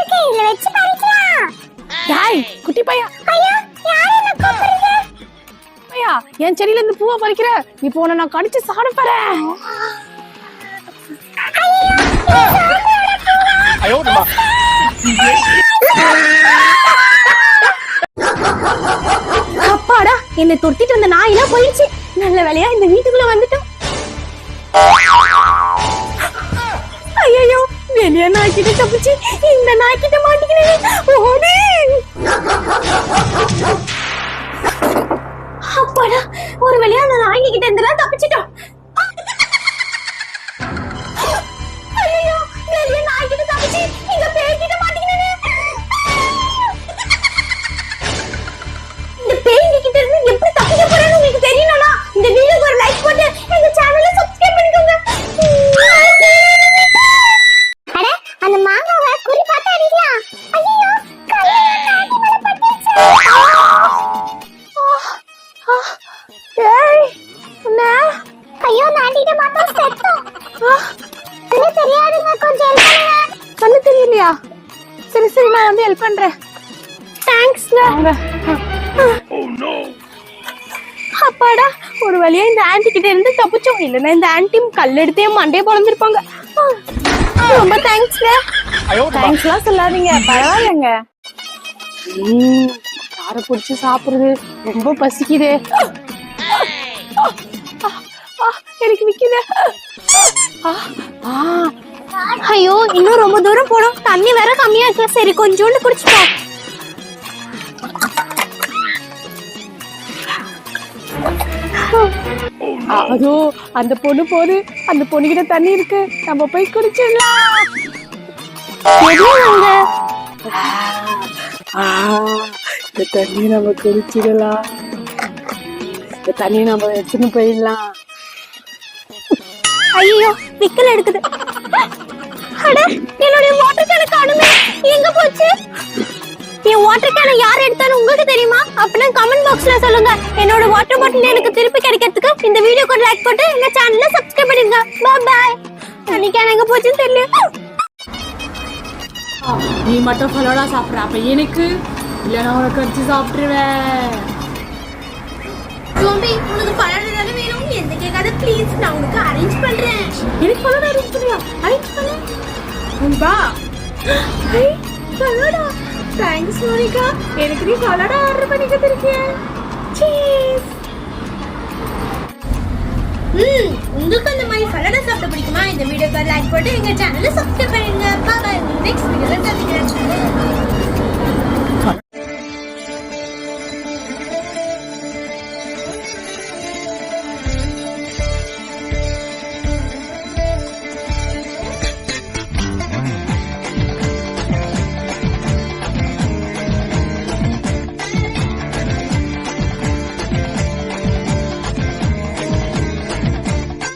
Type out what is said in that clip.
இருக்கு, இதுல வச்சு பறிக்கலாம். டேய் குட்டி பையா, ஐயா, யார் என்ன கூப்பிடுறது? பையா என் செடியில இருந்து பூவை பறிக்கிற, இப்போ உன்னை நான் கடிச்சு சாப்பிட போறேன். அப்பாடா, என்னை துரத்திட்டு வந்த நாயெல்லாம் போயிடுச்சு. நல்ல வேலையா இந்த வீட்டுக்குள்ள வந்துட்டோம். ஐயோ, வெளிய நாய்க்கிட்ட தப்பிச்சு இந்த நாய்க்கிட்ட மாட்டிக்கிறேன். ஓடி. அப்பாடா, ஒரு வழியா அந்த நாய்க்கிட்ட இருந்தெல்லாம் தப்பிச்சிட்டோம். ஐயோ, வெளிய நாய்க்கிட்ட தப்பிச்சு இந்த பேய்கிட்ட மாட்டிக்கிறேன். இந்த பேய்ங்க கிட்ட இருந்து எப்படி தப்பிக்க போறேன்னு உங்களுக்கு தெரியணும்னா இந்த வீடியோக்கு ஒரு லைக் போட்டு எங்க சேனலை சப்ஸ்கிரைப் பண்ணிக்கோங்க. அட, அந்த மாங்காவை குறி பார்த்து அடிக்கலாம். ஐயோ, கல்ல நாட்டி மேல பட்டுச்சு. ஏய் என்ன? ஐயோ, நாட்டிட்ட மாட்டா செத்தோம். என்ன தெரியாதுங்க, கொஞ்சம் ஹெல்ப் பண்ணுங்க. கண்ணு தெரியலையா? சரி சரி, நான் வந்து ஹெல்ப் பண்றேன். தேங்க்ஸ்ங்க. அப்பாடா, ஒரு வழியா இந்த ஆன்ட்டி கிட்ட இருந்து தப்பிச்சோம். இல்லன்னா இந்த ஆன்ட்டி கல் எடுத்தே மண்டையை பொளந்திருப்பாங்க. ரொம்ப தேங்க்ஸ்ங்க. தேங்க்ஸ்லாம் சொல்லாதீங்க, பரவாயில்லைங்க. காரை பிடிச்சி சாப்பிடுறது ரொம்ப பசிக்குது. எனக்கு நிக்குது. ஐயோ, இன்னும் ரொம்ப தூரம் போடும். தண்ணி வேற கம்மியா இருக்கு. சரி, கொஞ்சோண்டு குடிச்சுட்டோம். அதோ அந்த பொண்ணு போது, அந்த பொண்ணு கிட்ட தண்ணி இருக்கு, நம்ம போய் குடிச்சிடலாம். இந்த தண்ணி நம்ம குடிச்சிடலாம். இந்த தண்ணி நம்ம எடுத்துன்னு போயிடலாம். ஐயோ, விக்கல் எடுக்குது. அட, என்னோட வாட்டர் கேன் காணுமே, எங்க போச்சு? என் வாட்டர் கேனை யார் எடுத்தாலும் உங்களுக்கு தெரியுமா? அப்படின்னா கமெண்ட் பாக்ஸ்ல சொல்லுங்க. என்னோட வாட்டர் பாட்டில் எனக்கு திருப்பி கிடைக்கிறதுக்கு இந்த வீடியோக்கு லைக் போட்டு எங்க சேனலை சப்ஸ்கிரைப் பண்ணிடுங்க. By by. தண்ணி கேன் எங்க போச்சுன்னு தெரியல. நீ மட்டும் ஃபலோடா சாப்பிட்ற, அப்ப எனக்கு இல்லைன்னா உனக்கு கடிச்சு சாப்பிட்டுருவேன். ஜோம்பி, உனக்கு பழம் தானே வேணும்? எந்த கேக்காத ப்ளீஸ், நான் உனக்கு அரேஞ்ச் பண்றேன். எனக்கு ஃபலோடா அரேஞ்ச் பண்ணியா? அரேஞ்ச் பண்ணு பா. Falooda, thanks Monica. எனக்கு நீ ஃபலோடா ஆர்டர் பண்ணி கொடுத்திருக்கியே. சீஸ். உங்களுக்கு அந்த மாதிரி ஃபலோடா சாப்பிட பிடிக்குமா? இந்த வீடியோக்கு லைக் போட்டு எங்க சேனலை சப்ஸ்கிரைப் பண்ணிடுங்க. By by. நெக்ஸ்ட் வீடியோல சந்திக்கிறேன்.